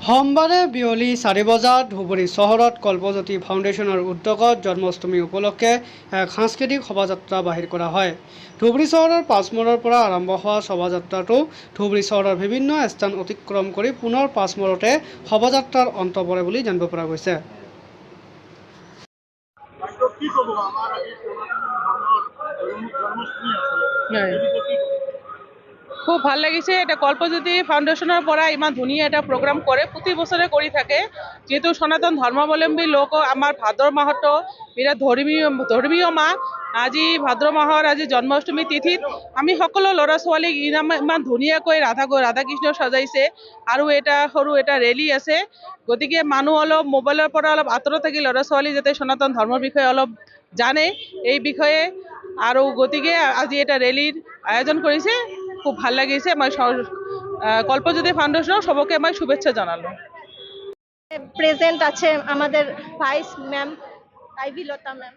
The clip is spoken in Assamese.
সোমবাৰে বিয়লি 4 বজাত ধুবুৰী চহৰত কল্পজ্যোতি ফাউণ্ডেশ্যনৰ উদ্যোগত জন্মাষ্টমী উপলক্ষে এক সাংস্কৃতিক শোভাযাত্ৰা বাহিৰ কৰা হয়। ধুবুৰী চহৰৰ পাঁচমৰৰ পৰা আৰম্ভ হোৱা শোভাযাত্ৰাটো ধুবুৰী চহৰৰ বিভিন্ন স্থান অতিক্ৰম কৰি পুনৰ পাঁচমৰতে শোভাযাত্ৰাৰ অন্ত পৰে বুলি জানিব পৰা গৈছে। খুব ভাল লাগিছে। এটা কল্পজ্যোতি ফাউণ্ডেশ্যনৰ পৰা ইমান ধুনীয়া এটা প্ৰগ্ৰাম কৰে, প্ৰতি বছৰে কৰি থাকে। যিহেতু সনাতন ধৰ্মাৱলম্বী লোক আমাৰ ভাদ্ৰ মাহতো বিৰাট ধৰ্মীয় মাহ। আজি ভাদ্ৰ মাহৰ আজি জন্মাষ্টমী তিথিত আমি সকলো ল'ৰা ছোৱালীক ইমান ধুনীয়াকৈ ৰাধা কৃষ্ণ সজাইছে আৰু এটা সৰু এটা ৰেলী আছে। গতিকে মানুহ অলপ মোবাইলৰ পৰা অলপ আঁতৰত থাকি ল'ৰা ছোৱালী যাতে সনাতন ধৰ্মৰ বিষয়ে অলপ জানে এই বিষয়ে, আৰু গতিকে আজি এটা ৰেলীৰ আয়োজন কৰিছে। খুব ভাল লাগিছে। মই কল্পজ্যোতি ফাউন্ডেশন সবকে আমি শুভেচ্ছা জানালো। প্রেজেন্ট আছে আমাদের ভাইস ম্যাম আইভি লতা ম্যাম।